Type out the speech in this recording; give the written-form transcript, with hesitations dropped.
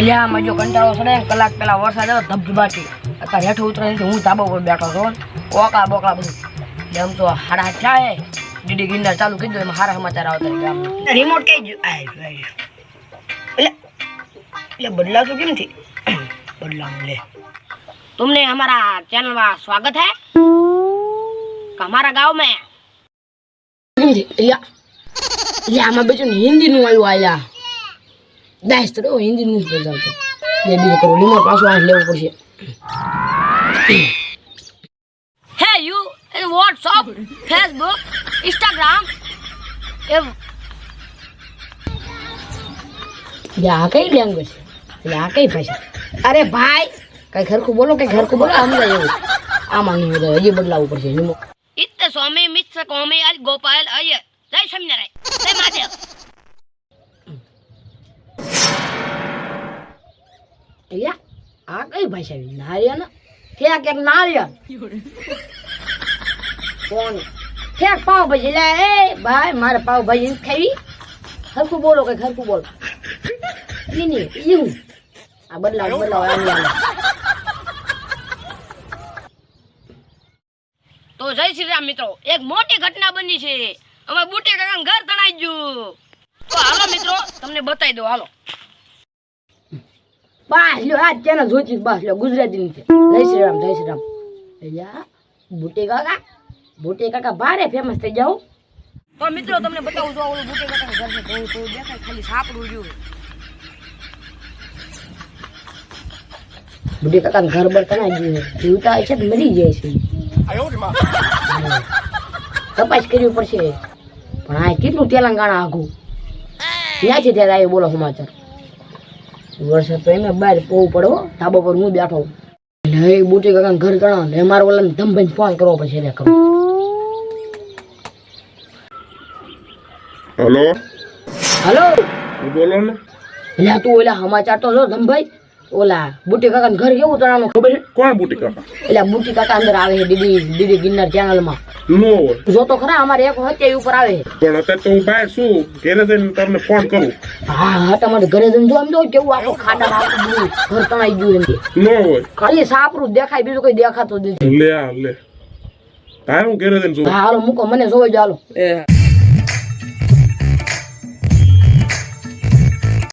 એટલે આમાં જો કંટાળો ચડે કલાક પેલા વરસાદ આવ્યો ધબધબાટી અત્યારે હેઠું ઉતરે નથી હું ધાબા પર બેઠો છું ઓકળા બોકળા બધું એમ તો હાડા થાય ડીડી ગિરનાર ચાલુ કરી દો એમાં સારા સમાચાર આવતા ગામ રિમોટ કઈ એટલે બદલાતું કેમ થી बदलाव ले तुमने हमारा चैनल में स्वागत है हमारा गांव में या मैं बच्चों हिंदी नु आयो आया दाइस तो हिंदी नु बोल जाते ये भी करो रिमोट पास आ लेव पड़े हे you in WhatsApp Facebook Instagram या कई लैंग्वेज या कई भाषा अरे भाई कई घर को बोलो हम जाए आमा नहीं होता ये बदलाव ऊपर से इतने स्वामी मित्र कौमी आज गोपाल आये जय समझ जय महादेव या आ कई भाषा नारिया ना क्या क्या नारिया कौन क्या पाव भाजी ले ए भाई मारे पाव भाजी खाई घर को बोलो के घर को बोलो नहीं यूं आ बदलाव तो जय श्री राम मित्रों एक मोटी घटना बनी छे અમે બુટે કાકા ઘર તણાઈ ગયું તો હાલો મિત્રો તમને બતાઈ દો હાલો બસ લ્યો આ ચેનલ જોતી બસ લ્યો ગુજરાતી ની છે જય શ્રી રામ એલા બુટે કાકા ભારે ફેમસ થઈ જાવ તો મિત્રો તમને બતાવું જો ઓલું બુટે કાકા ઘર છે કોઈ દેખાય ખાલી સાપડું રહ્યું બુટે કાકા ઘર બર તણાઈ ગયું જીવતા છે મરી જાય છે આયો રે માં તપાસ કરવી પડશે પણ આ કેટલું તેલંગાણા આગું ક્યાંથી ત્યારે આવ્યો બોલો સમાચાર વરસાદ તો એમ બહાર પોવું પડો ધાબા પર હું બેઠો એટલે બુટી કાકા ઘર તણા ને મારો ઓલા ધમભાઈ ફોન કરવો પછી એને કરો હેલો બોલો ને એટલે તું ઓલા સમાચાર તો જો ધમભાઈ ઓલા બુટી કાકા ઘર કેવું તણાનું ખબર છે કોણ બુટી કાકા એટલે બુટી કાકા અંદર આવે છે દીદી ગિરનાર ચેનલ માં નો હોય જો તો ખરા અમારે એક હત્યા ઉપર આવે પણ અત્યારે તો હું બહાર છું ઘરે જઈને તમને ફોન કરું હા તમારે ઘરે જઈને જો આમ જો કેવું આખો ખાડા આખું ઘર તણાઈ ગયું એમ નો હોય ખાલી સાપરું દેખાય બીજું કોઈ દેખાતું નથી લે હા હું ઘરે જઈને જોઉં હાલો મૂકો મને જોઈ હાલો